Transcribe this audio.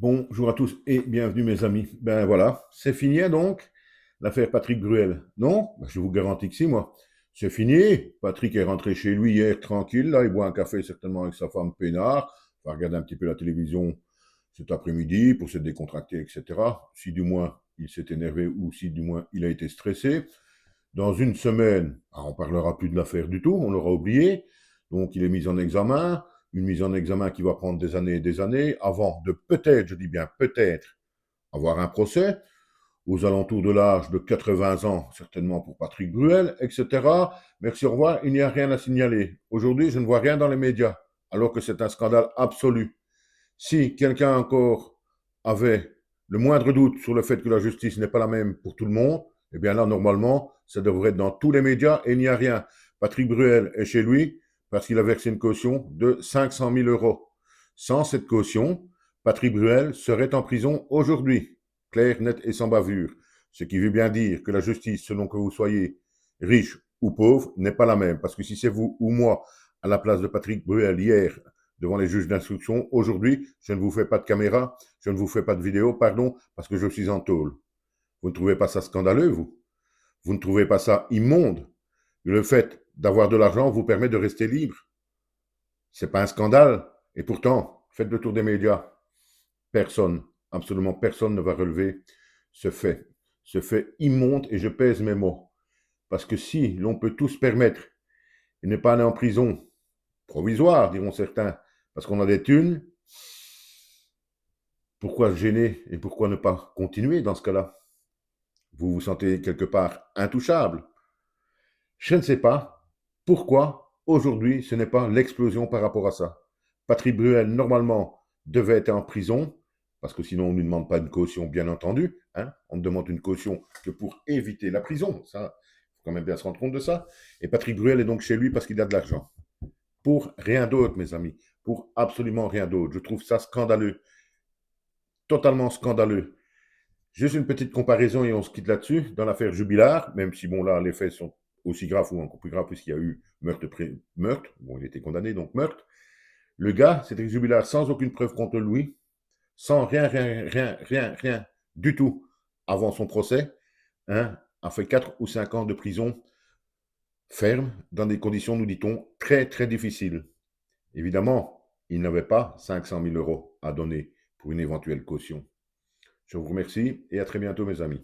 Bonjour à tous et bienvenue mes amis. Ben voilà, c'est fini hein, donc l'affaire Patrick Bruel. Non? Ben, je vous garantis que si moi. C'est fini. Patrick est rentré chez lui hier tranquille, là, il boit un café certainement avec sa femme peinard, va regarder un petit peu la télévision cet après-midi pour se décontracter, etc. Si du moins il s'est énervé ou si du moins il a été stressé. Dans une semaine, on parlera plus de l'affaire du tout, on l'aura oublié. Donc il est mis en examen, une mise en examen qui va prendre des années et des années, avant de peut-être, je dis bien peut-être, avoir un procès, aux alentours de l'âge de 80 ans, certainement pour Patrick Bruel, etc. Merci, au revoir, il n'y a rien à signaler. Aujourd'hui, je ne vois rien dans les médias, alors que c'est un scandale absolu. Si quelqu'un encore avait le moindre doute sur le fait que la justice n'est pas la même pour tout le monde, eh bien là, normalement, ça devrait être dans tous les médias et il n'y a rien. Patrick Bruel est chez lui parce qu'il a versé une caution de 500 000 euros. Sans cette caution, Patrick Bruel serait en prison aujourd'hui, clair, net et sans bavure. Ce qui veut bien dire que la justice, selon que vous soyez riche ou pauvre, n'est pas la même. Parce que si c'est vous ou moi, à la place de Patrick Bruel hier, devant les juges d'instruction, aujourd'hui, je ne vous fais pas de caméra, je ne vous fais pas de vidéo, pardon, parce que je suis en tôle. Vous ne trouvez pas ça scandaleux, vous? Vous ne trouvez pas ça immonde? Le fait d'avoir de l'argent vous permet de rester libre. C'est pas un scandale. Et pourtant, faites le tour des médias. Personne, absolument personne ne va relever ce fait. Ce fait immonde, et je pèse mes mots. Parce que si l'on peut tous se permettre et ne pas aller en prison, provisoire, diront certains, parce qu'on a des thunes, pourquoi se gêner et pourquoi ne pas continuer dans ce cas-là? Vous vous sentez quelque part intouchable. Je ne sais pas pourquoi aujourd'hui ce n'est pas l'explosion par rapport à ça. Patrick Bruel, normalement, devait être en prison, parce que sinon on ne lui demande pas une caution, bien entendu. Hein. On ne demande une caution que pour éviter la prison. Ça, il faut quand même bien se rendre compte de ça. Et Patrick Bruel est donc chez lui parce qu'il a de l'argent. Pour rien d'autre, mes amis. Pour absolument rien d'autre. Je trouve ça scandaleux. Totalement scandaleux. Juste une petite comparaison et on se quitte là-dessus. Dans l'affaire Jubilard, même si bon là les faits sont aussi graves ou encore plus graves puisqu'il y a eu meurtre, bon il était condamné donc meurtre. Le gars, Cédric Jubilard, sans aucune preuve contre lui, sans rien du tout avant son procès, hein, a fait 4 ou 5 ans de prison ferme dans des conditions, nous dit-on, très difficiles. Évidemment, il n'avait pas 500 000 euros à donner pour une éventuelle caution. Je vous remercie et à très bientôt mes amis.